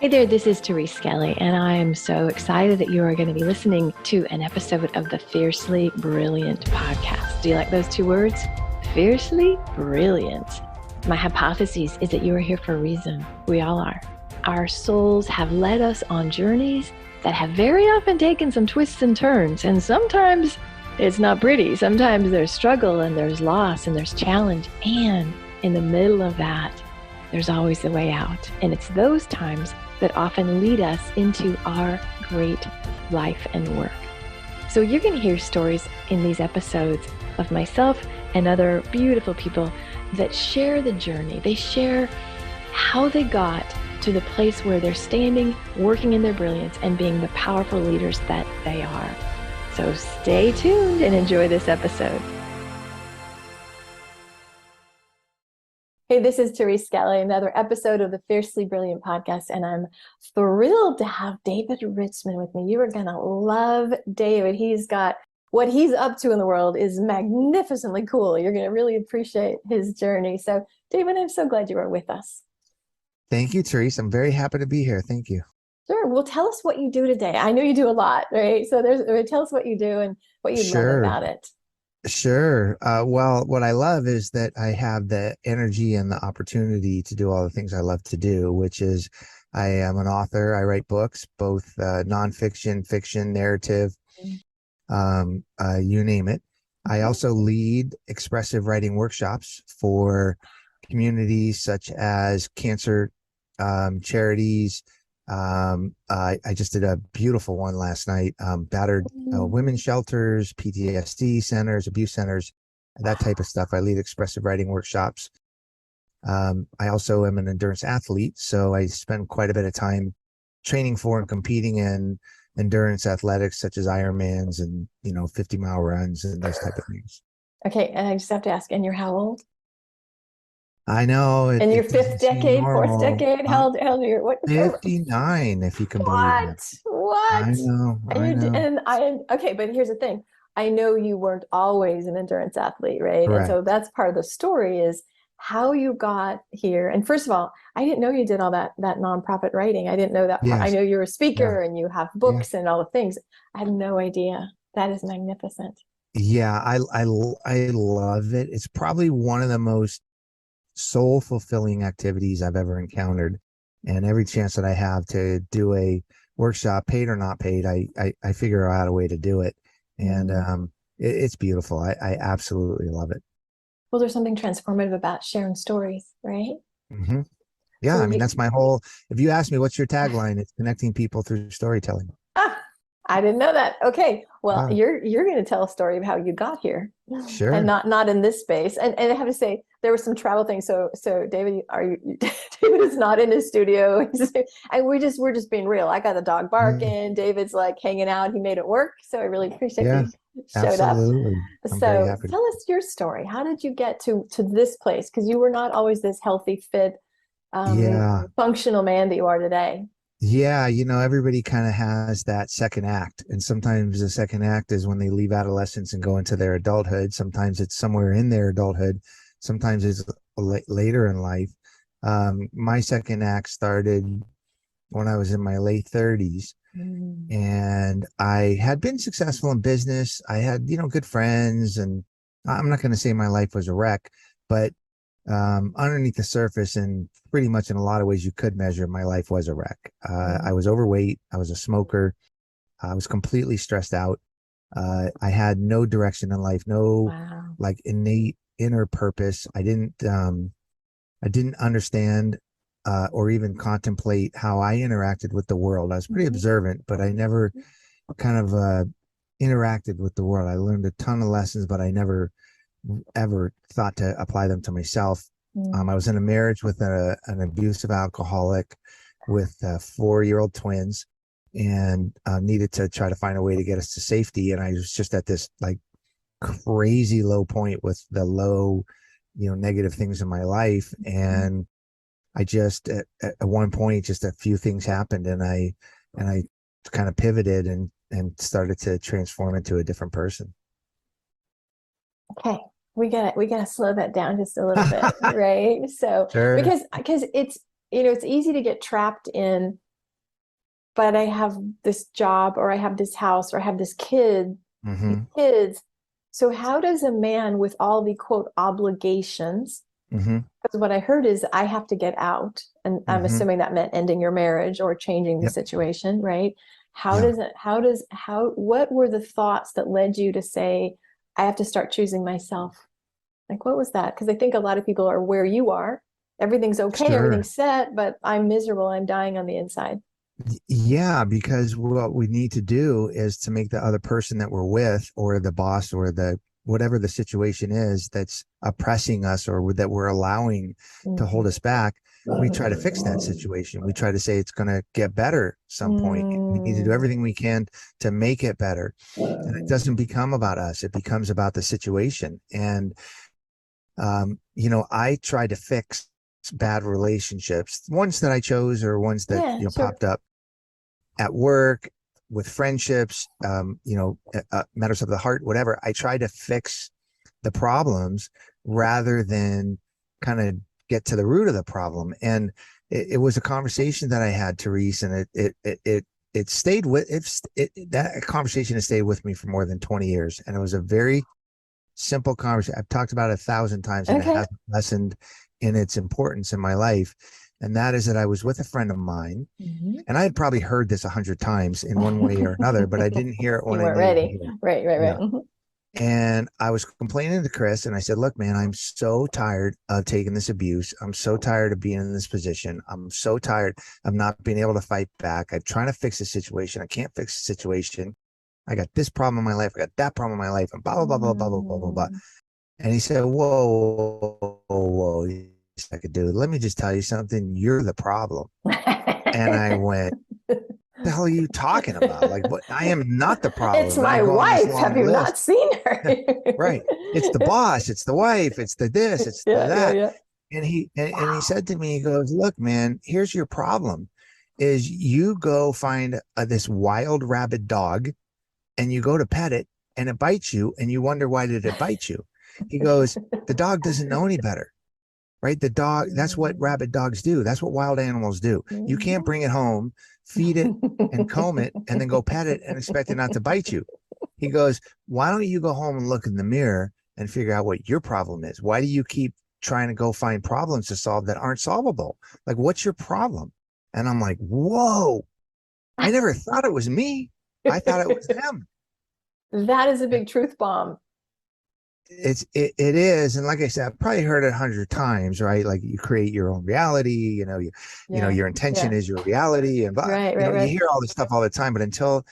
Hey there, this is Therese Skelly, and I am so excited that you are going to be listening to an episode of the Fiercely Brilliant podcast. Do you like those two words? Fiercely Brilliant. My hypothesis is that you are here for a reason. We all are. Our souls have led us on journeys that have very often taken some twists and turns, and sometimes it's not pretty. Sometimes there's struggle and there's loss and there's challenge, and in the middle of that, there's always a way out. And it's those times that often lead us into our great life and work. So you're going to hear stories in these episodes of myself and other beautiful people that share the journey. They share how they got to the place where they're standing, working in their brilliance, and being the powerful leaders that they are. So stay tuned and enjoy this episode. Hey, this is Therese Skelly, another episode of the Fiercely Brilliant podcast, and I'm thrilled to have David Richman with me. You are going to love David. He's got what he's up to in the world is magnificently cool. You're going to really appreciate his journey. So, David, I'm so glad you are with us. Thank you, Therese. I'm very happy to be here. Thank you. Sure. Well, tell us what you do today. I know you do a lot, right? So tell us what you do and what you love about it. Sure. Well, what I love is that I have the energy and the opportunity to do all the things I love to do, which is I am an author. I write books, both nonfiction, fiction, narrative, you name it. I also lead expressive writing workshops for communities such as cancer charities. I just did a beautiful one last night, battered women's shelters, PTSD centers, abuse centers, that type of stuff. I lead expressive writing workshops. I also am an endurance athlete, so I spend quite a bit of time training for and competing in endurance athletics such as Ironmans and 50-mile runs and those type of things. Okay, and I just have to ask, and you're how old? I know. In your fifth decade, fourth decade? How old are you? What? 59, if you can believe it. What? I know. Okay, but here's the thing. I know you weren't always an endurance athlete, right? Correct. And so that's part of the story is how you got here. And first of all, I didn't know you did all that nonprofit writing. I didn't know that part. Yes. I know you're a speaker and you have books and all the things. I had no idea. That is magnificent. Yeah, I love it. It's probably one of the most soul fulfilling activities I've ever encountered, and every chance that I have to do a workshop, paid or not paid, I figure out a way to do it, and it's beautiful. I absolutely love it. Well, there's something transformative about sharing stories, right? Yeah, So I mean, that's my whole, if you ask me what's your tagline, it's connecting people through storytelling. I didn't know that. Okay. Well, you're going to tell a story of how you got here. Sure. And not in this space. And I have to say, there were some travel things. So David, David is not in his studio. And we're just being real. I got the dog barking. David's like hanging out. He made it work. So I really appreciate you showed absolutely. up. I'm very So happy. tell us your story. How did you get to this place? Because you were not always this healthy, fit, functional man that you are today. Yeah, everybody kind of has that second act. And sometimes the second act is when they leave adolescence and go into their adulthood. Sometimes it's somewhere in their adulthood. Sometimes it's later in life. My second act started when I was in my late 30s. And I had been successful in business. I had, good friends. And I'm not going to say my life was a wreck, but underneath the surface, and pretty much in a lot of ways you could measure, my life was a wreck. I was overweight. I was a smoker. I was completely stressed out. I had no direction in life, no like innate inner purpose. I didn't understand or even contemplate how I interacted with the world. I was pretty observant, but I never kind of interacted with the world. I learned a ton of lessons, but I never ever thought to apply them to myself. I was in a marriage with an abusive alcoholic with 4-year-old twins, and needed to try to find a way to get us to safety. And I was just at this like crazy low point with the low, negative things in my life. And I just at one point, just a few things happened, and I kind of pivoted and started to transform into a different person. Okay, we gotta slow that down just a little bit, right? So Sure. because it's it's easy to get trapped in but I have this job, or I have this house, or I have these Mm-hmm. kids. So how does a man with all the quote obligations, Mm-hmm. because what I heard is I have to get out, and I'm Mm-hmm. assuming that meant ending your marriage or changing the Yep. situation, right? Yeah. What were the thoughts that led you to say, I have to start choosing myself? Like, what was that? Because I think a lot of people are where you are. Everything's okay, Sure. everything's set, but I'm miserable. I'm dying on the inside. Yeah, because what we need to do is to make the other person that we're with, or the boss, or the whatever the situation is that's oppressing us, or that we're allowing to hold us back, we try to fix that situation. We try to say it's going to get better some point. We need to do Mm. everything we can to make it better. And it doesn't become about us. It becomes about the situation. And, I try to fix bad relationships, ones that I chose, or ones that, Yeah, sure. popped up at work, with friendships, matters of the heart, whatever. I try to fix the problems rather than kind of get to the root of the problem. And it was a conversation that I had, Therese, and it stayed with that conversation has stayed with me for more than 20 years. And it was a very simple conversation. I've talked about it 1,000 times, and it Okay. hasn't lessened in its importance in my life. And that is that I was with a friend of mine, Mhm. and I had probably heard this 100 times in one way or another, but I didn't hear it when You I weren't needed to ready. hear it. Right, right, right. Yeah. And I was complaining to Chris, and I said, look, man, I'm so tired of taking this abuse. I'm so tired of being in this position. I'm so tired of not being able to fight back. I'm trying to fix the situation. I can't fix the situation. I got this problem in my life. I got that problem in my life, and blah, blah, blah, blah, blah, blah, blah, blah, blah. Mm. And he said, whoa, whoa, whoa. He's like, dude, let me just tell you something. You're the problem. And I went, the hell are you talking about? Like, what? I am not the It's problem. And I my go on this wife. Have long you not list. seen her? Right. It's the boss. It's the wife. It's the this. It's the Yeah, yeah, that. yeah. And he Wow. said to me, he goes, look, man, here's your problem is you go find this wild rabid dog, and you go to pet it, and it bites you, and you wonder, why did it bite you? He goes, the dog doesn't know any better. Right. The dog, that's what rabid dogs do. That's what wild animals do. You can't bring it home, feed it, and comb it, and then go pet it and expect it not to bite you. He goes, why don't you go home and look in the mirror and figure out what your problem is? Why do you keep trying to go find problems to solve that aren't solvable? Like, what's your problem? And I'm like, whoa, I never thought it was me. I thought it was him. That is a big truth bomb. It is, and like I said, I've probably heard it 100 times, right? Like, you create your own reality, Yeah, your intention yeah. is your reality, and blah, Right, right, you right. hear all this stuff all the time, but until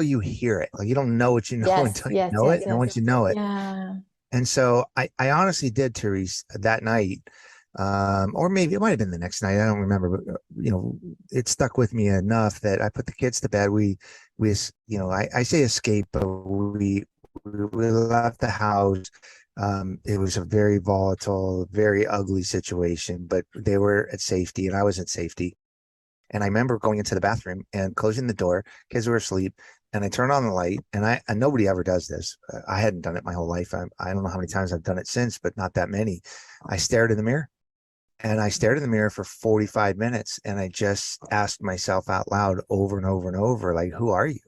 you hear it, like, you don't know what you know Yes, until you yes, know it, yes, and yes. once you know it. Yeah. And so I honestly did, Therese, that night, or maybe it might have been the next night, I don't remember, but it stuck with me enough that I put the kids to bed. I say escape, but we left the house. It was a very volatile, very ugly situation, but they were at safety and I was at safety. And I remember going into the bathroom and closing the door. Kids were asleep, and I turned on the light. And nobody ever does this. I hadn't done it my whole life. I don't know how many times I've done it since, but not that many. I stared in the mirror, and I stared in the mirror for 45 minutes, and I just asked myself out loud over and over and over, like, who are you?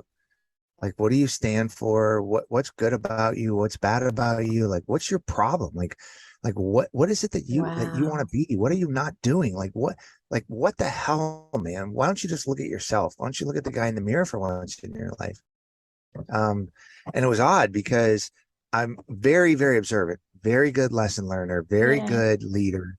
Like, what do you stand for? What's good about you? What's bad about you? Like, what's your problem? Like what is it that you want to Wow. be? What are you not doing? What the hell, man? Why don't you just look at yourself? Why don't you look at the guy in the mirror for once in your life? Um, and it was odd because I'm very, very observant, very good lesson learner, very Yeah. good leader,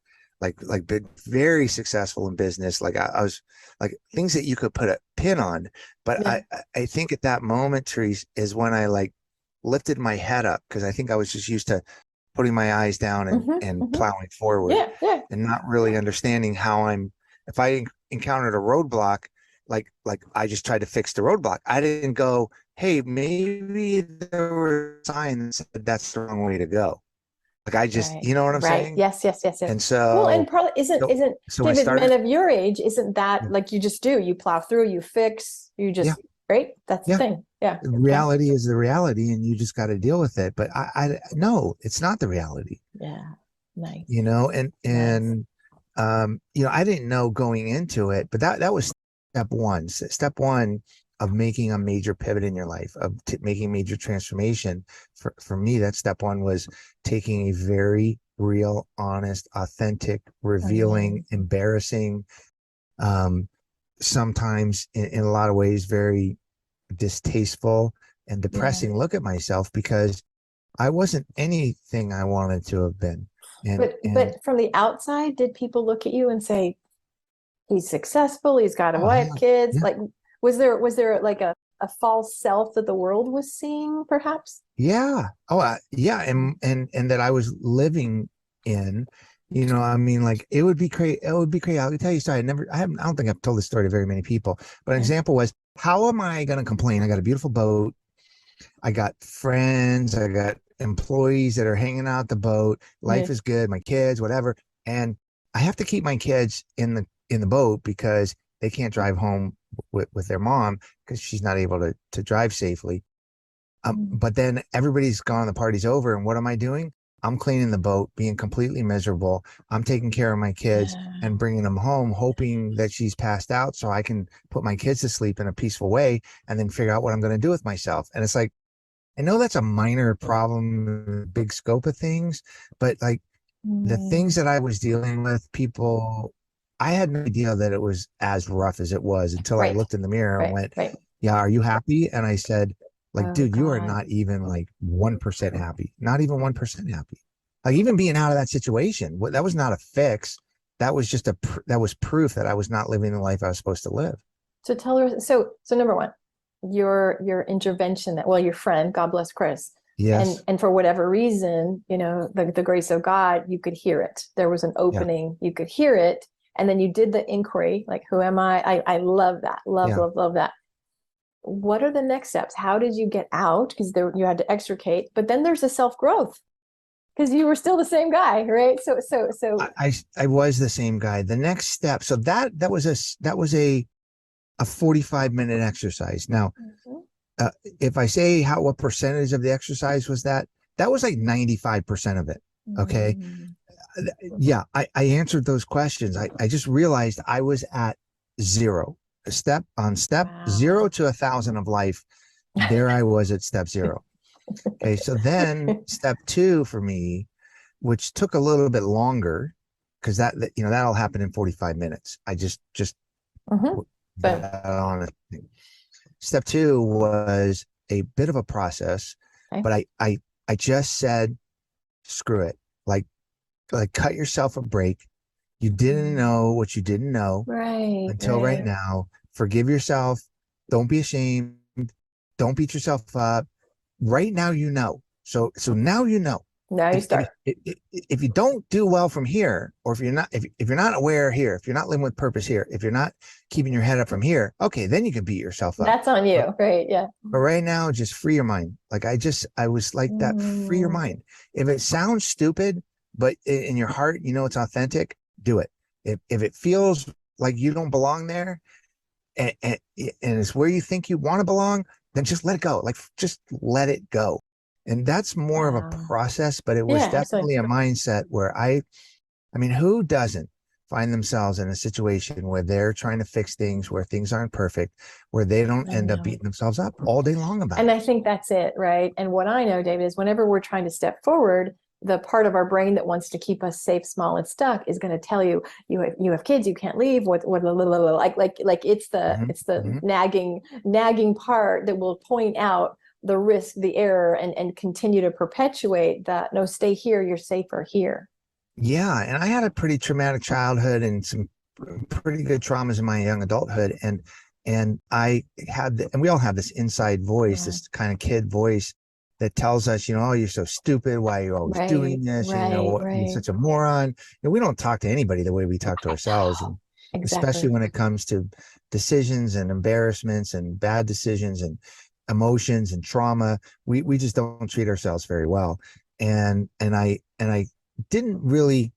been very successful in business. Like, I was like, things that you could put a pin on. But Yeah. I think at that moment, Therese, is when I like lifted my head up, because I think I was just used to putting my eyes down and Hmm. plowing forward, Yeah, yeah. and not really understanding how if I encountered a roadblock, like I just tried to fix the roadblock. I didn't go, hey, maybe there were signs that said that's the wrong way to go. Like, I just, Right. you know what I'm Right. saying? Yes, yes, yes, yes. And Well, and so, probably isn't so, isn't so I David, men started. of your age, isn't that like you just do? You plow through, you fix, you Yeah, just, right? That's the yeah. thing. Yeah. Yeah. Reality is the reality, and you just got to deal with it. But I no, it's not the reality, Yeah. Nice. you know. And Nice. I didn't know going into it, but that was one. Step one of making a major pivot in your life, of making major transformation. For me, that step one was taking a very real, honest, authentic, revealing, embarrassing, sometimes in a lot of ways, very distasteful and depressing look at myself, because I wasn't anything I wanted to have been. But from the outside, did people look at you and say, he's successful, he's got a wife, kids? Like, was there like a false self that the world was seeing, perhaps? Yeah. Oh, yeah. And that I was living in, I mean, like, it would be crazy. It would be crazy. I'll tell you a story. I don't think I've told this story to very many people, but an example was, how am I going to complain? I got a beautiful boat. I got friends. I got employees that are hanging out the boat. Life is good. My kids, whatever. And I have to keep my kids in the boat because they can't drive home with their mom because she's not able to drive safely. But then everybody's gone, the party's over. And what am I doing? I'm cleaning the boat, being completely miserable. I'm taking care of my kids and bringing them home, hoping that she's passed out so I can put my kids to sleep in a peaceful way and then figure out what I'm going to do with myself. And it's like, I know that's a minor problem in the big scope of things, but like the things that I was dealing with, I had no idea that it was as rough as it was until I looked in the mirror and went, yeah, are you happy? And I said, like, dude, you are not even like 1% happy, not even 1% happy. Like, even being out of that situation, that was not a fix. That was just that was proof that I was not living the life I was supposed to live. So tell her, so number one, your intervention, your friend, God bless Chris. Yes. And for whatever reason, the grace of God, you could hear it. There was an opening, you could hear it. And then you did the inquiry, like, who am I? I love that. Love that. What are the next steps? How did you get out? Because you had to extricate, but then there's a self-growth because you were still the same guy, right? So I was the same guy. The next step. So that was a 45-minute exercise. Now, if I say what percentage of the exercise was that was like 95% of it. Okay. Yeah. I answered those questions. I just realized I was at zero. Step 0 to 1,000 of life. There I was at step 0. Okay. So then step 2 for me, which took a little bit longer, because that'll happen in 45 minutes. I just that on it. Step 2 was a bit of a process, but I just said, screw it. Like cut yourself a break. You didn't know what you didn't know until right now. Forgive yourself. Don't be ashamed. Don't beat yourself up. Right now, you know. So now you know. Now you start. If you don't do well from here, or if you're not aware here, if you're not living with purpose here, if you're not keeping your head up from here, okay, then you can beat yourself up. That's on you, right? Yeah. But right now, just free your mind. Like I was like that. Free your mind. If it sounds stupid, but in your heart, it's authentic, do it. If it feels like you don't belong there, and it's where you think you want to belong, then just let it go. Like, just let it go. And that's more of a process, but it was definitely a mindset where I mean, who doesn't find themselves in a situation where they're trying to fix things, where things aren't perfect, where they don't end up beating themselves up all day long about it? And I think that's it, right? And what I know, David, is whenever we're trying to step forward, the part of our brain that wants to keep us safe, small, and stuck is going to tell you, you have kids, you can't leave. What it's the nagging part that will point out the risk, the error, and continue to perpetuate that. No, stay here. You're safer here. Yeah. And I had a pretty traumatic childhood and some pretty good traumas in my young adulthood. And I had, and we all have this inside voice, this kind of kid voice that tells us, oh, you're so stupid. Why are you always doing this? You're such a moron. We don't talk to anybody the way we talk to ourselves. And especially when it comes to decisions and embarrassments and bad decisions and emotions and trauma, we just don't treat ourselves very well. And I didn't really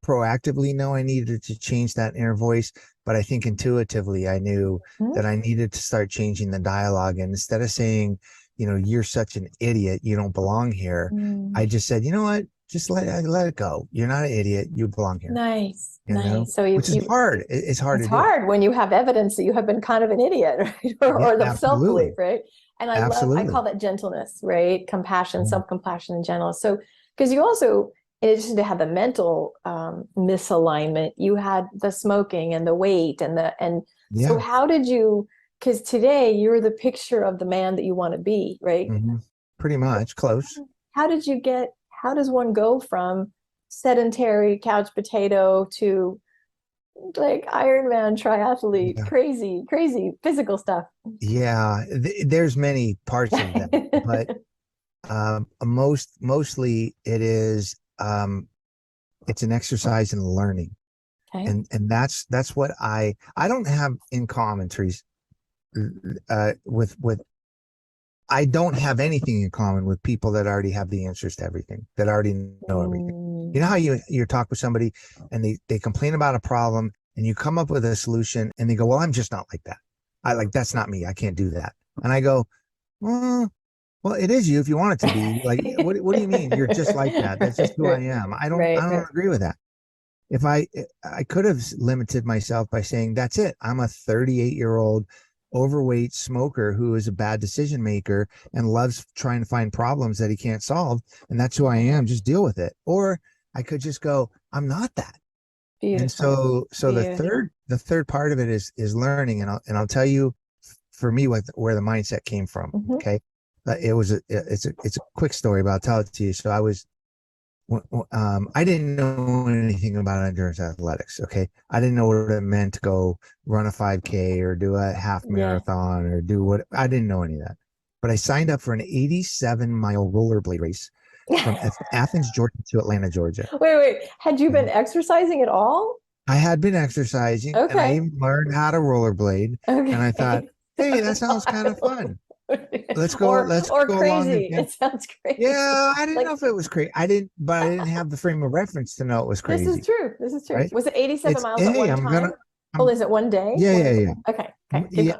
proactively know I needed to change that inner voice, but I think intuitively I knew that I needed to start changing the dialogue. And instead of saying, you're such an idiot, you don't belong here, I just said, you know what, just let it go. You're not an idiot. You belong here. Nice. You know, Nice. So which is hard. It's hard it's to do. hard when you have evidence that you have been kind of an idiot, right? Or the self-belief, right? And I call that gentleness, right? Compassion, self-compassion, and gentleness. So, because you also, in addition to have the mental misalignment, you had the smoking and the weight so how did you, because today you're the picture of the man that you want to be, right? Pretty much close. How does one go from sedentary couch potato to like Ironman triathlete, crazy physical stuff? Yeah, there's many parts of that, but mostly it is it's an exercise in learning. Okay. And that's what I don't have in common, Therese, with I don't have anything in common with people that already have the answers to everything, that already know everything. You know how you talk with somebody and they complain about a problem and you come up with a solution and they go, well, I'm just not like that. That's not me. I can't do that. And I go, well, it is you if you want it to be. Like, what do you mean? You're just like that. That's just who I am. I don't agree with that. If I could have limited myself by saying, that's it. I'm a 38-year-old overweight smoker who is a bad decision maker and loves trying to find problems that he can't solve. And that's who I am. Just deal with it. Or I could just go, I'm not that. Beautiful. And so the third part of it is learning. And I'll tell you, for me, where the mindset came from. Okay. It's a quick story, but I'll tell it to you. So I didn't know anything about endurance athletics. Okay. I didn't know what it meant to go run a 5K or do a half marathon or do what. I didn't know any of that, but I signed up for an 87-mile rollerblade race from Athens, Georgia to Atlanta, Georgia. Wait. Had you been exercising at all? I had been exercising and I even learned how to rollerblade. And I thought, hey, that sounds kind of fun. Let's go. Let's go crazy. It sounds crazy. Yeah, I didn't know if it was crazy. I didn't have the frame of reference to know it was crazy. This is true. Right? Was it 87 miles at one time? Is it one day? Yeah. Okay.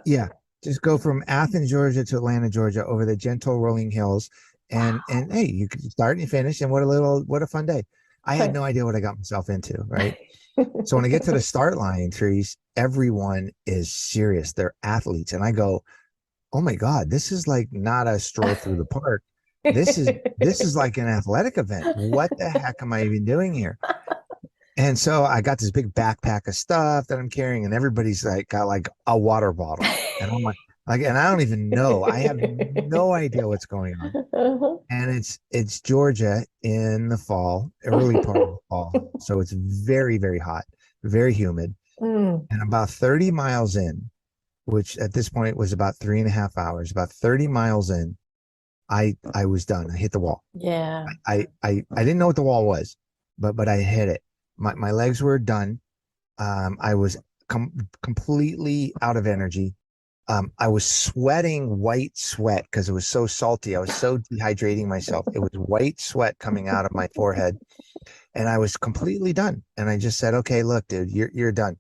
Yeah. Just go from Athens, Georgia to Atlanta, Georgia over the gentle rolling hills. And hey, you can start and finish. And what a fun day. I had no idea what I got myself into, right? So when I get to the start line, Therese, everyone is serious. They're athletes. And I go, oh my God, this is like not a stroll through the park. This is like an athletic event. What the heck am I even doing here? And so I got this big backpack of stuff that I'm carrying, and everybody's got like a water bottle. And I'm like, and I don't even know. I have no idea what's going on. And it's Georgia in the fall, early part of the fall. So it's very, very hot, very humid. And about 30 miles in, which at this point was about 3.5 hours, about 30 miles in, I was done. I hit the wall. Yeah. I didn't know what the wall was, but I hit it. My legs were done. I was completely out of energy. I was sweating white sweat because it was so salty. I was so dehydrating myself. It was white sweat coming out of my forehead, and I was completely done. And I just said, okay, look, dude, you're done.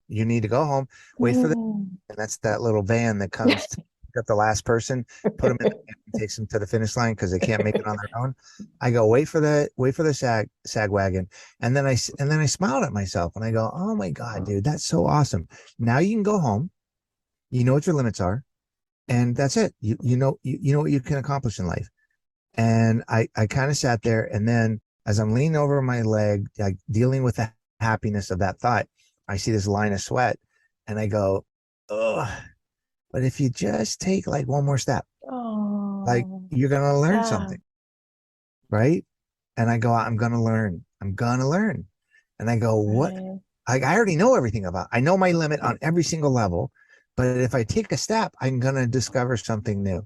You need to go home, wait for and that's that little van that comes to pick up the last person, put them in and takes them to the finish line because they can't make it on their own. I go, wait for the sag wagon. And then I smiled at myself and I go, oh my God, dude, that's so awesome. Now you can go home. You know what your limits are, and that's it. You know what you can accomplish in life. And I kind of sat there, and then as I'm leaning over my leg, like dealing with the happiness of that thought, I see this line of sweat and I go, oh, but if you just take like one more step, like you're going to learn something. Right. And I go, I'm going to learn. And I go, what? I already know everything I know my limit on every single level, but if I take a step, I'm going to discover something new.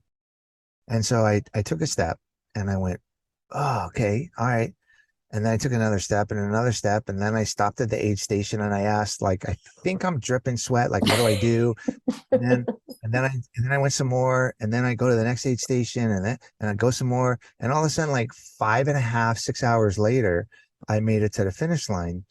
And so I took a step and I went, oh, okay. All right. And then I took another step and another step. And then I stopped at the aid station and I asked, like, I think I'm dripping sweat. Like, what do I do? and then I went some more. And then I go to the next aid station and I go some more. And all of a sudden, like 5.5, 6 hours later, I made it to the finish line.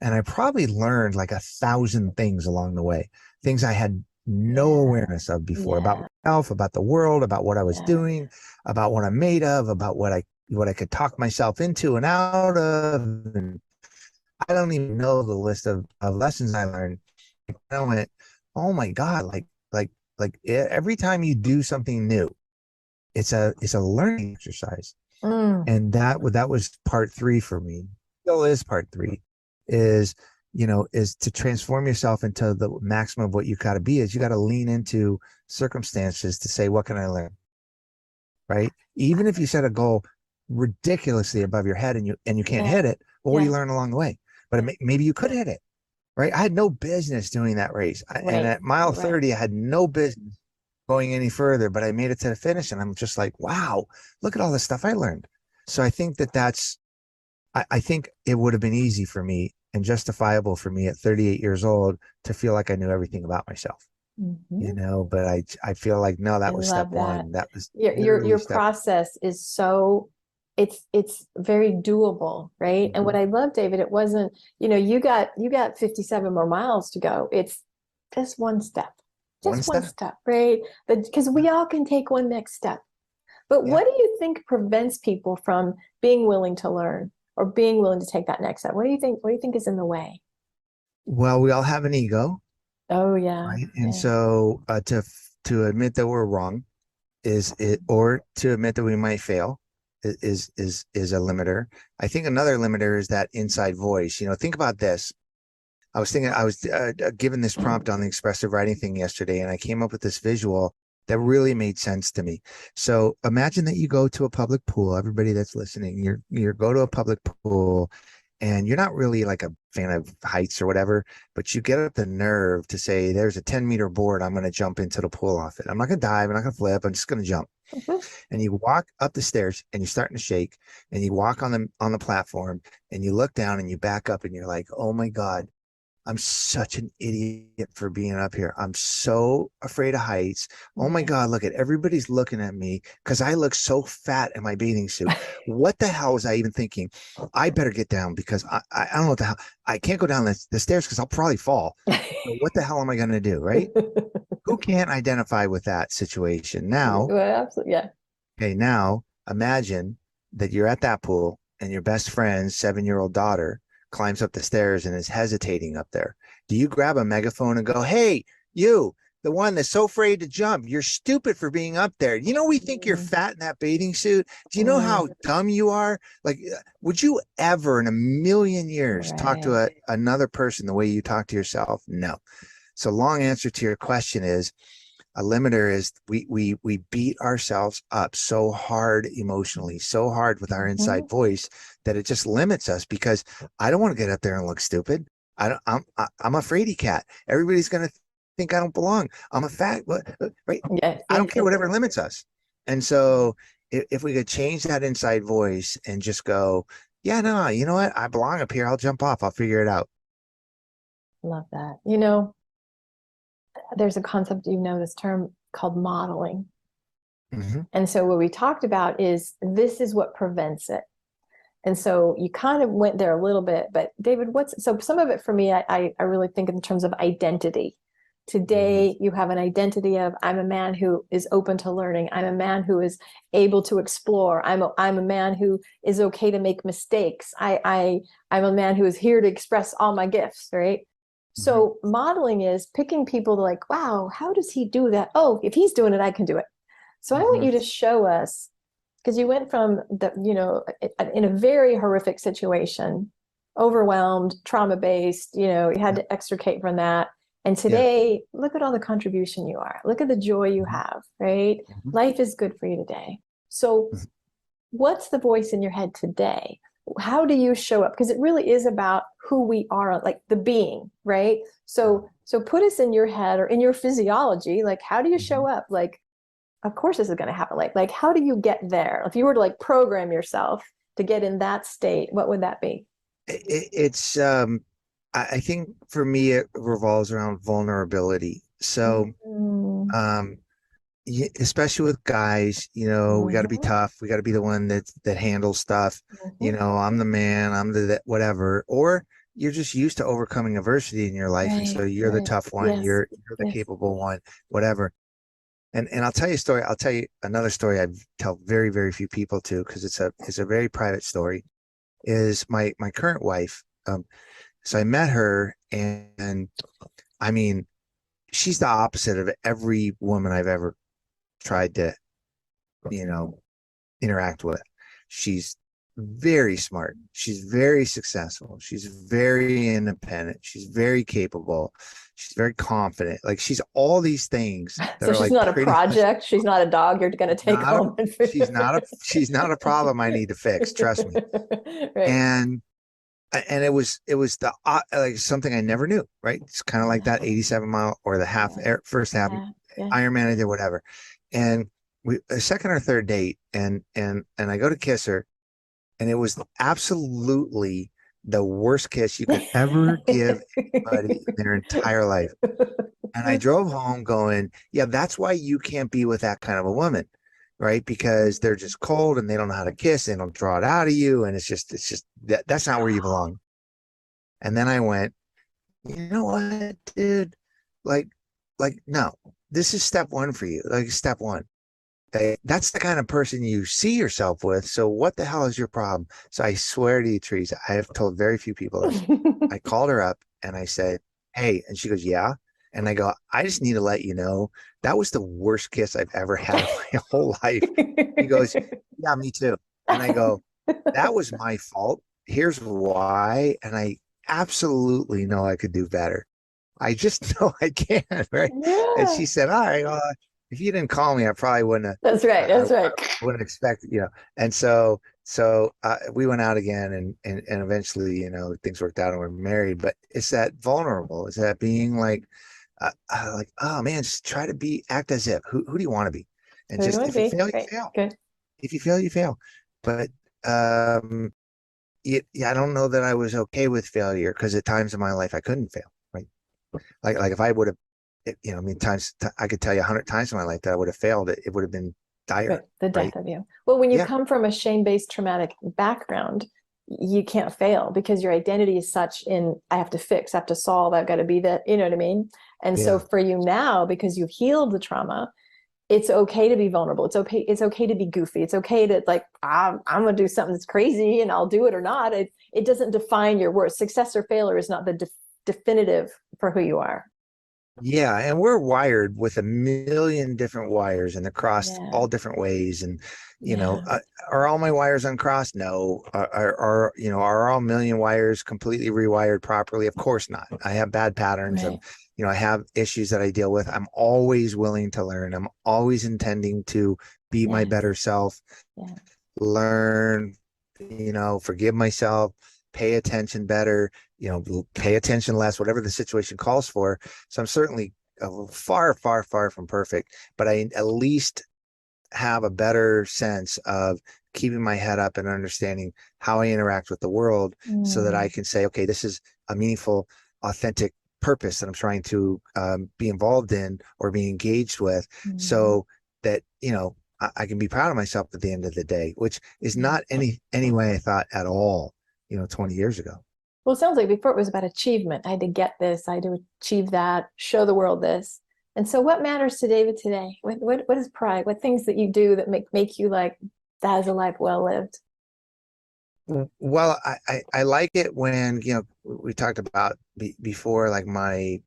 And I probably learned like 1,000 things along the way, things I had no awareness of before about myself, about the world, about what I was doing, about what I'm made of, about what I what I could talk myself into and out of. And I don't even know the list of lessons I learned. I went, oh my God, every time you do something new, it's a learning exercise. And that was part 3 for me. Still is part 3, is to transform yourself into the maximum of what you got to be. Is you got to lean into circumstances to say, what can I learn? Right? Even if you set a goal ridiculously above your head and you can't hit it, well, what do you learn along the way? But maybe you could hit it. Right? I had no business doing that race. And at mile 30, I had no business going any further, but I made it to the finish, and I'm just like, wow, look at all the stuff I learned. So I think I think it would have been easy for me and justifiable for me at 38 years old to feel like I knew everything about myself, but I feel like, no, that was step 1. That was your process is so, it's very doable, right? And what I love, David, it wasn't, you got 57 more miles to go. It's just one step. Just one step, right? Because we all can take one next step. But what do you think prevents people from being willing to learn or being willing to take that next step? What do you think is in the way? Well, we all have an ego. Oh yeah. Right. And so to admit that we're wrong or to admit that we might fail is a limiter. I think another limiter is that inside voice. Think about this. I was given this prompt on the expressive writing thing yesterday, and I came up with this visual that really made sense to me. So imagine that you go to a public pool. Everybody that's listening, you go to a public pool, and you're not really like a fan of heights or whatever, but you get up the nerve to say, there's a 10-meter board. I'm going to jump into the pool off it. I'm not going to dive. I'm not going to flip. I'm just going to jump. And you walk up the stairs, and you're starting to shake, and you walk on the platform, and you look down, and you back up, and you're like, oh my God, I'm such an idiot for being up here. I'm so afraid of heights. Oh my God, look at everybody's looking at me because I look so fat in my bathing suit. What the hell was I even thinking? I better get down because I don't know what the hell. I can't go down the stairs because I'll probably fall. So what the hell am I going to do? Right? Who can't identify with that situation? Now, well, absolutely, yeah. Okay, now imagine that you're at that pool and your best friend's 7-year-old daughter climbs up the stairs and is hesitating up there. Do you grab a megaphone and go, hey, you, the one that's so afraid to jump, you're stupid for being up there. We think you're fat in that bathing suit. Do you know how dumb you are? Like, would you ever in a million years talk to another person the way you talk to yourself? No. So long answer to your question is, a limiter is we beat ourselves up so hard emotionally, so hard with our inside voice that it just limits us, because I don't want to get up there and look stupid. I'm a fraidy cat. Everybody's going to think I don't belong. I'm a fat, right? I don't care, whatever limits us. And so if we could change that inside voice and just go, yeah, no, you know what? I belong up here. I'll jump off. I'll figure it out. Love that. There's a concept, this term called modeling. And so what we talked about is this is what prevents it. And so you kind of went there a little bit, but David, so some of it for me, I really think in terms of identity. Today, you have an identity of, I'm a man who is open to learning. I'm a man who is able to explore. I'm a man who is okay to make mistakes. I'm a man who is here to express all my gifts, right? So modeling is picking people to like, wow, how does he do that? Oh, if he's doing it, I can do it. So I want you to show us, because you went from in a very horrific situation, overwhelmed, trauma-based, you had to extricate from that. And today, look at all the contribution you are. Look at the joy you have, right? Life is good for you today. So what's the voice in your head today? How do you show up? Because it really is about who we are, like the being, right? So put us in your head or in your physiology. Like, how do you show up? Like, of course this is going to happen. Like, how do you get there? If you were to like program yourself to get in that state, what would that be? It's I think for me, it revolves around vulnerability. So, especially with guys, we got to be tough. We got to be the one that handles stuff. I'm the man, I'm the whatever. Or you're just used to overcoming adversity in your life, and so you're the tough one. You're the capable one, whatever. And I'll tell you a story. I'll tell you another story I tell very, very few people to, because it's a very private story, is my current wife. So I met her, and I mean, she's the opposite of every woman I've ever tried to, you know, interact with. She's very smart. She's very successful. She's very independent. She's very capable. She's very confident. Like, she's all these things that So are she's like not a pretty much project. She's not a dog you're going to take not a, home and she's not a problem I need to fix. Trust me. Right. And it was the like something I never knew, right? It's kind of like that 87 mile or the first half Yeah. Ironman I did, whatever. And we a second or third date, and I go to kiss her, and it was absolutely the worst kiss you could ever give anybody in their entire life. And I drove home going, yeah, that's why you can't be with that kind of a woman, right? Because they're just cold and they don't know how to kiss. They don't draw it out of you. And it's just that's not where you belong. And then I went, you know what, dude? Like, no, this is step one for you. Like, step one. That's the kind of person you see yourself with. So what the hell is your problem? So I swear to you, Therese, I have told very few people this. I called her up and I said, hey, and she goes, yeah. And I go, I just need to let you know that was the worst kiss I've ever had in my whole life. He goes, yeah, me too. And I go, that was my fault. Here's why. And I absolutely know I could do better. I just know I can, right? And Yeah. she said, all right, well, if you didn't call me, I probably wouldn't have. That's right. That's right. I wouldn't expect, And so we went out again, and eventually, things worked out and we're married. But it's that vulnerable. It's that being like, oh man, just try to act as if. Who do you want to be? And Who do you just want if to you be? fail, you Great. fail. Good. If you fail, you fail. But yeah, I don't know that I was okay with failure, because at times in my life I couldn't fail. Right? Like if I would have, I mean, I could tell you 100 times in my life that I would have failed. It would have been dire. Right. The death right? of you. Well, when you Yeah. come from a shame-based traumatic background, you can't fail because your identity is such in, I have to fix, I have to solve, I've got to be that, you know what I mean? And so Yeah. for you now, because you've healed the trauma, it's okay to be vulnerable. It's okay to be goofy. It's okay to like, I'm gonna do something that's crazy and I'll do it or not. It doesn't define your worth. Success or failure is not the definitive for who you are. Yeah, and we're wired with a million different wires and across all different ways. And are all my wires uncrossed? No. Are all million wires completely rewired properly? Of course not. I have bad patterns. Right. I have issues that I deal with. I'm always willing to learn. I'm always intending to be my better self, learn, forgive myself, pay attention better, pay attention less, whatever the situation calls for. So I'm certainly far, far, far from perfect, but I at least have a better sense of keeping my head up and understanding how I interact with the world, so that I can say, okay, this is a meaningful, authentic purpose that I'm trying to be involved in or be engaged with, so that, I can be proud of myself at the end of the day, which is not any way I thought at all, 20 years ago. Well, it sounds like before it was about achievement. I had to get this, I had to achieve that, show the world this. And so what matters to David today? What is pride? What things that you do that make you like, that is a life well lived? Well, I like it when, we talked about before, like my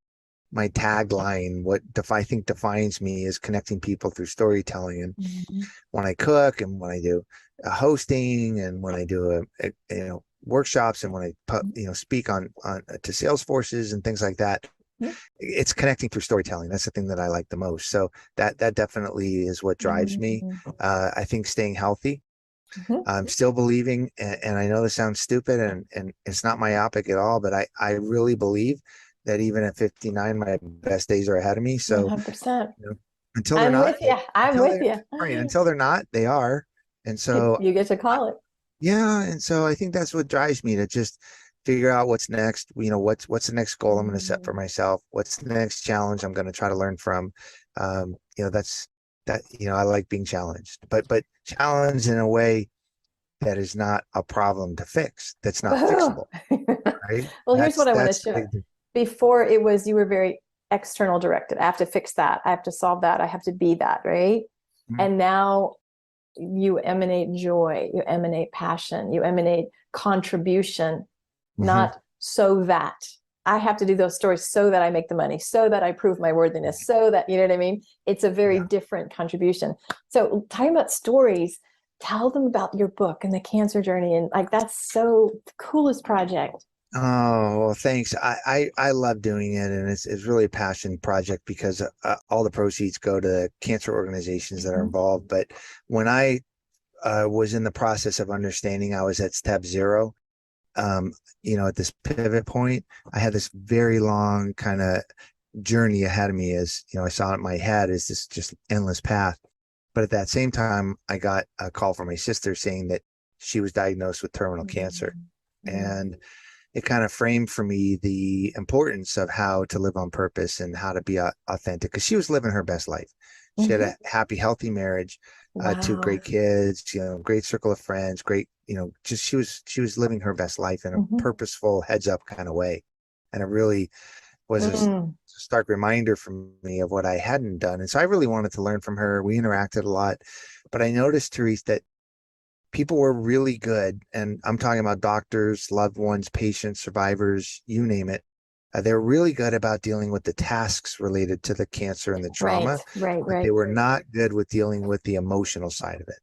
tagline, what I think defines me, is connecting people through storytelling. And when I cook, and when I do hosting, and when I do workshops, and when I speak on to sales forces and things like that, it's connecting through storytelling. That's the thing that I like the most. So that definitely is what drives me. I think staying healthy. I'm still believing, and I know this sounds stupid, and it's not myopic at all, but I really believe that even at 59, my best days are ahead of me. So 100%. until they're not, I'm with you. right, until they're not, they are. And so you get to call it. Yeah. And so I think that's what drives me, to just figure out what's next. What's the next goal I'm going to set for myself? What's the next challenge I'm going to try to learn from? That's that, I like being challenged, but challenged in a way that is not a problem to fix. That's not fixable. Right. Well, here's what I want to share. Before it was, you were very external directed. I have to fix that. I have to solve that. I have to be that, right? Mhm. And now you emanate joy, you emanate passion, you emanate contribution, not so that I have to do those stories so that I make the money, so that I prove my worthiness, so that, you know what I mean? It's a very different contribution. So talking about stories, tell them about your book and the cancer journey. And like, that's so the coolest project. Oh, well, thanks. I love doing it, and it's really a passion project because all the proceeds go to cancer organizations that are involved. But when I was in the process of understanding I was at step zero, at this pivot point, I had this very long kind of journey ahead of me. As I saw it in my head as this just endless path. But at that same time, I got a call from my sister saying that she was diagnosed with terminal cancer, and it kind of framed for me the importance of how to live on purpose and how to be authentic, because she was living her best life. She had a happy, healthy marriage, two great kids, great circle of friends, great, just she was living her best life in a purposeful, heads up kind of way. And it really was a stark reminder for me of what I hadn't done. And so I really wanted to learn from her. We interacted a lot, but I noticed, Therese, that people were really good, and I'm talking about doctors, loved ones, patients, survivors, you name it. They're really good about dealing with the tasks related to the cancer and the trauma, but they were not good with dealing with the emotional side of it.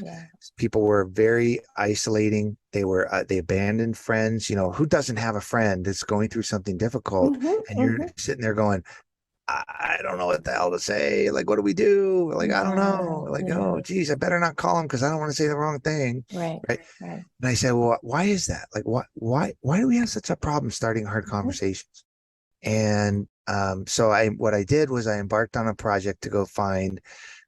Yeah. People were very isolating. They abandoned friends. Who doesn't have a friend that's going through something difficult, and you're sitting there going, I don't know what the hell to say. Like, what do we do? Like, I don't know. Like, oh, geez, I better not call him because I don't want to say the wrong thing. Right. And I said, well, why is that? Like, why do we have such a problem starting hard conversations? And so what I did was I embarked on a project to go find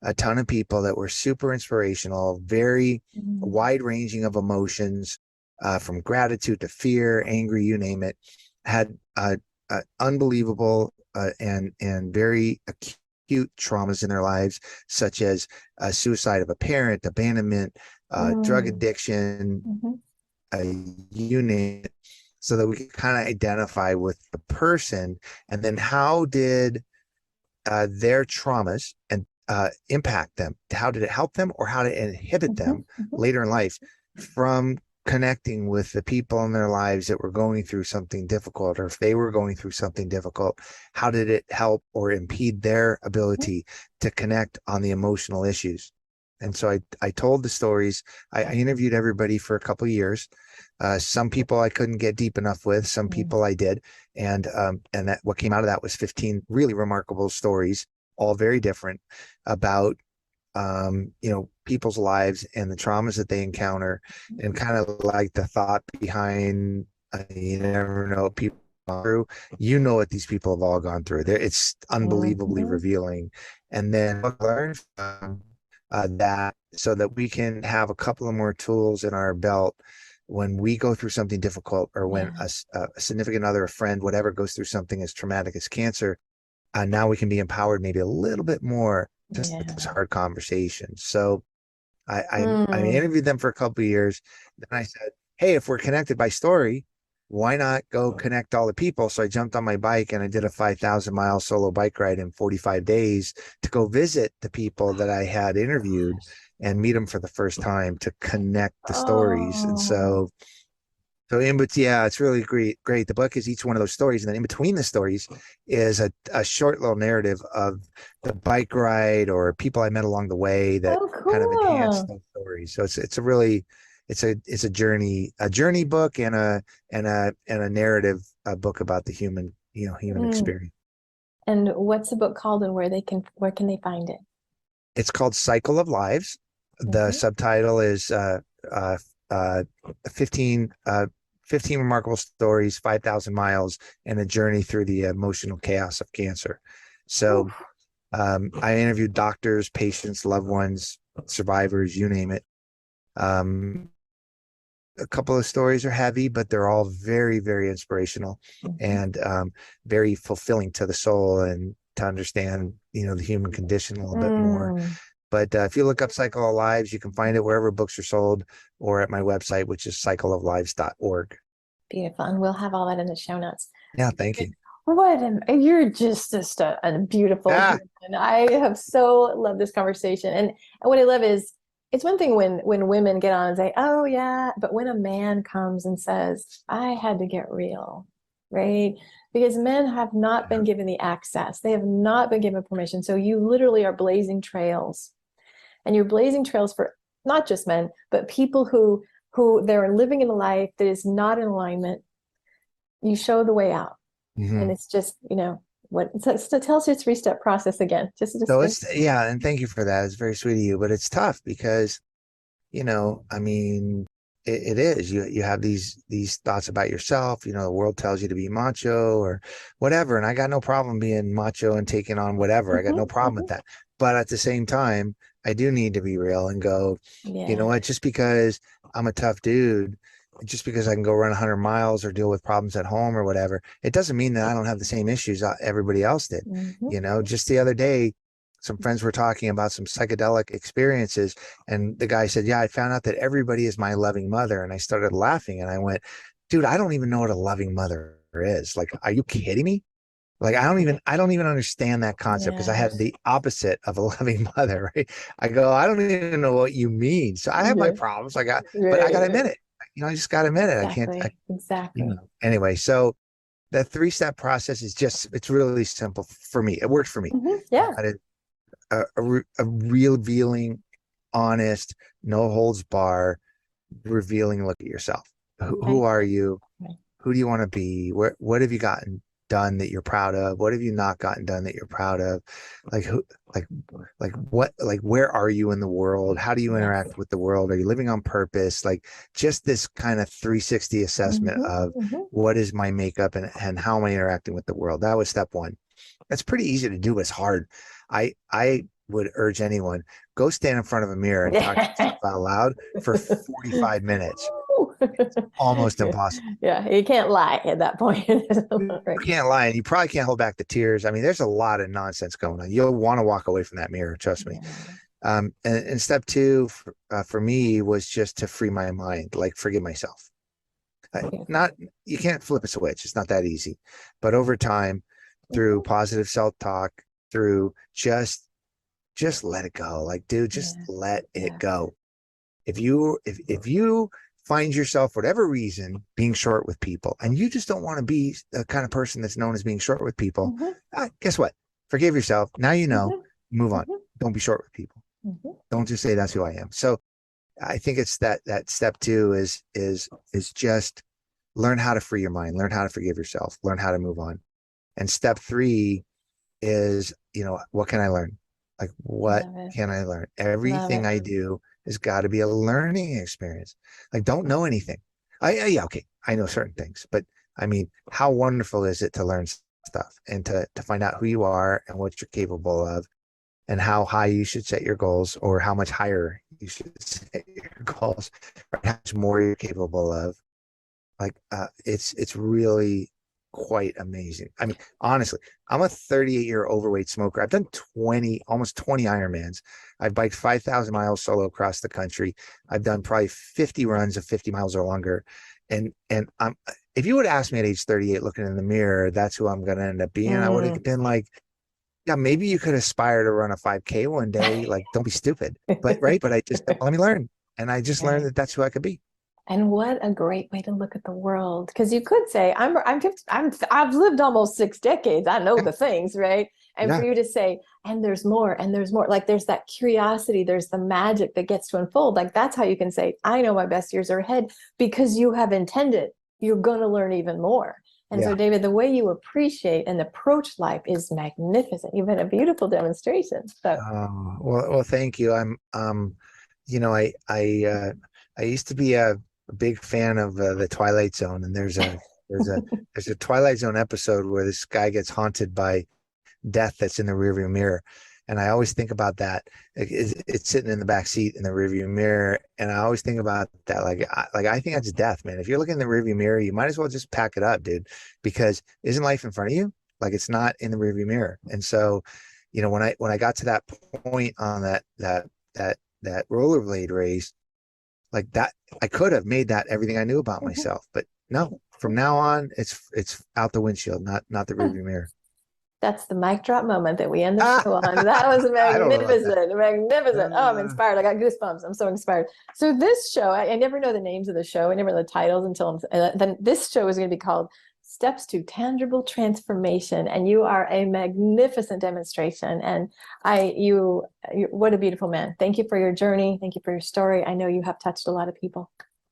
a ton of people that were super inspirational, very wide ranging of emotions, from gratitude to fear, angry, you name it, had unbelievable and very acute traumas in their lives, such as suicide of a parent, abandonment, drug addiction, you name it, so that we can kind of identify with the person, and then how did their traumas and impact them? How did it help them, or how did it inhibit them later in life from connecting with the people in their lives that were going through something difficult? Or if they were going through something difficult, how did it help or impede their ability to connect on the emotional issues? And so I told the stories. I interviewed everybody for a couple of years. Some people I couldn't get deep enough with, some people I did. And that what came out of that was 15 really remarkable stories, all very different, about people's lives and the traumas that they encounter, and kind of like the thought behind, you never know what people go through. What these people have all gone through. It's unbelievably revealing. And then learn from that, so that we can have a couple of more tools in our belt when we go through something difficult, or when a significant other, a friend, whatever, goes through something as traumatic as cancer. Now we can be empowered maybe a little bit more just with those hard conversations. So I interviewed them for a couple of years. Then I said, hey, if we're connected by story, why not go connect all the people? So I jumped on my bike and I did a 5,000-mile solo bike ride in 45 days to go visit the people that I had interviewed and meet them for the first time, to connect the stories. And so it's really great. The book is each one of those stories. And then in between the stories is a short little narrative of the bike ride or people I met along the way that kind of enhance those stories. So it's a journey book, and a narrative book about the human experience. And what's the book called, and where can they find it? It's called Cycle of Lives. The subtitle is 15 remarkable stories, 5,000 miles, and a journey through the emotional chaos of cancer. So I interviewed doctors, patients, loved ones, survivors, you name it. A couple of stories are heavy, but they're all very, very inspirational and very fulfilling to the soul, and to understand, the human condition a little bit more. But if you look up Cycle of Lives, you can find it wherever books are sold, or at my website, which is cycleoflives.org. Beautiful. And we'll have all that in the show notes. Yeah, thank you. You're just a beautiful Ah, human. I have so loved this conversation. And what I love is it's one thing when women get on and say, oh yeah, but when a man comes and says, I had to get real, right? Because men have not been given the access. They have not been given permission. So you literally are blazing trails. And you're blazing trails for not just men, but people who they're living in a life that is not in alignment. You show the way out. And it's just, so tell us your 3-step process again. So yeah, and thank you for that. It's very sweet of you, but it's tough because, I mean, it is. You have these thoughts about yourself. The world tells you to be macho or whatever, and I got no problem being macho and taking on whatever. I got no problem with that. But at the same time, I do need to be real and go, you know what? Just because I'm a tough dude, just because I can go run 100 miles or deal with problems at home or whatever, it doesn't mean that I don't have the same issues everybody else did. Just the other day, some friends were talking about some psychedelic experiences, and the guy said, yeah, I found out that everybody is my loving mother. And I started laughing and I went, dude, I don't even know what a loving mother is. Like, are you kidding me? Like, I don't even understand that concept because I had the opposite of a loving mother, right? I go, I don't even know what you mean. So I have my problems. But I got to admit it. I just got to admit it. Exactly. Anyway, so the 3-step process is it's really simple for me. It worked for me. Yeah. A revealing, honest, no holds bar, revealing look at yourself. Who are you? Who do you want to be? What have you gotten done that you're proud of? What have you not gotten done that you're proud of? Where are you in the world? How do you interact with the world? Are you living on purpose? Like, just this kind of 360 assessment of what is my makeup and how am I interacting with the world? That was step 1. That's pretty easy to do. It's hard. I would urge anyone, go stand in front of a mirror and talk to yourself out loud for 45 minutes. It's almost impossible. Yeah, you can't lie at that point. You can't lie, and you probably can't hold back the tears. I mean, there's a lot of nonsense going on. You'll want to walk away from that mirror, trust me. And step 2 for me was just to free my mind, like forgive myself. You can't flip a switch. It's not that easy. But over time, through positive self-talk, through just let it go. Like, dude, just let it go. If you find yourself, for whatever reason, being short with people, and you just don't want to be the kind of person that's known as being short with people, guess what? Forgive yourself. Now you know, move on. Don't be short with people. Don't just say that's who I am. So I think it's that step 2 is just learn how to free your mind, learn how to forgive yourself, learn how to move on. And step 3 is, what can I learn? Like, what can I learn? Everything I do has got to be a learning experience. Like, don't know anything. Okay, I know certain things, but I mean, how wonderful is it to learn stuff and to find out who you are and what you're capable of and how high you should set your goals, or how much higher you should set your goals, or how much more you're capable of. Like, it's really quite amazing. I mean, honestly, I'm a 38-year overweight smoker. I've done almost 20 Ironmans. I've biked 5,000 miles solo across the country. I've done probably 50 runs of 50 miles or longer. And if you would ask me at age 38, looking in the mirror, that's who I'm going to end up being, I would have been like, yeah, maybe you could aspire to run a 5K one day. Like, don't be stupid. But I just, let me learn. And I just learned that that's who I could be. And what a great way to look at the world. Because you could say, I've lived almost 6 decades. I know the things, right? And for you to say, and there's more, like there's that curiosity, there's the magic that gets to unfold. Like, that's how you can say, I know my best years are ahead, because you have intended, you're going to learn even more. And so, David, the way you appreciate and approach life is magnificent. You've had a beautiful demonstration. So, well, thank you. I used to be a big fan of the Twilight Zone, and there's a Twilight Zone episode where this guy gets haunted by death that's in the rearview mirror, and I always think about that. It's sitting in the back seat in the rearview mirror, and I always think about that. I think that's death, man. If you're looking in the rearview mirror, you might as well just pack it up, dude, because isn't life in front of you? Like, it's not in the rearview mirror. And so, when I got to that point on that rollerblade race, like that, I could have made that everything I knew about myself, but no, from now on, it's out the windshield, not the rearview mirror. That's the mic drop moment that we end the show on. That was I don't know about magnificent, magnificent. Oh, I'm inspired. I got goosebumps. I'm so inspired. So this show, I never know the names of the show. I never know the titles until then. This show is going to be called Steps to Tangible Transformation, and you are a magnificent demonstration. And you, what a beautiful man. Thank you for your journey. Thank you for your story. I know you have touched a lot of people.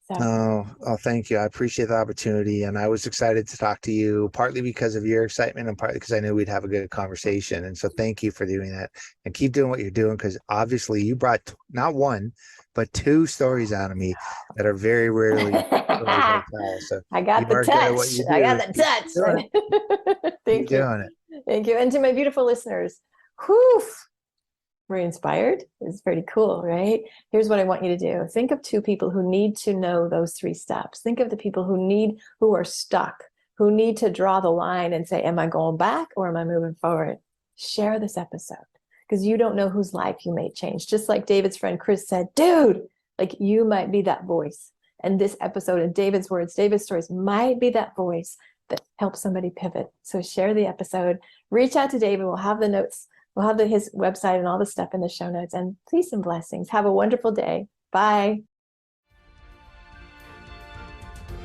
So. Oh, thank you. I appreciate the opportunity. And I was excited to talk to you, partly because of your excitement and partly because I knew we'd have a good conversation. And so thank you for doing that, and keep doing what you're doing, because obviously you brought not one, but two stories out of me that are very rarely tell. So I got the touch. I got the touch. Thank you. Doing it. Thank you. And to my beautiful listeners, whew, we're inspired. It's pretty cool, right? Here's what I want you to do. Think of two people who need to know those 3 steps. Think of the people who are stuck, who need to draw the line and say, am I going back or am I moving forward? Share this episode, because you don't know whose life you may change. Just like David's friend Chris said, dude, like you might be that voice. And this episode, in David's words, David's stories might be that voice that helps somebody pivot. So share the episode, reach out to David. We'll have the notes. We'll have his website and all the stuff in the show notes. And peace and blessings. Have a wonderful day. Bye.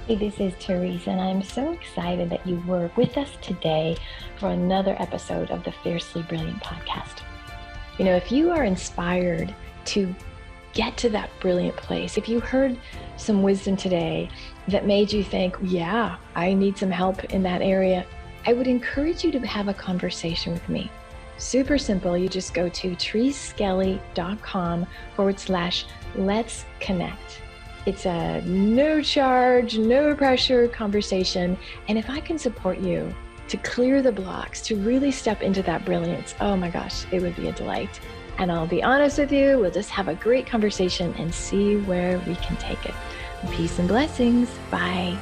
Hey, this is Therese, and I'm so excited that you were with us today for another episode of the Fiercely Brilliant podcast. You know, if you are inspired to get to that brilliant place, if you heard some wisdom today that made you think, yeah, I need some help in that area, I would encourage you to have a conversation with me. Super simple. You just go to thereseskelly.com/let's connect. It's a no charge, no pressure conversation. And if I can support you to clear the blocks, to really step into that brilliance, oh my gosh, it would be a delight. And I'll be honest with you, we'll just have a great conversation and see where we can take it. Peace and blessings. Bye.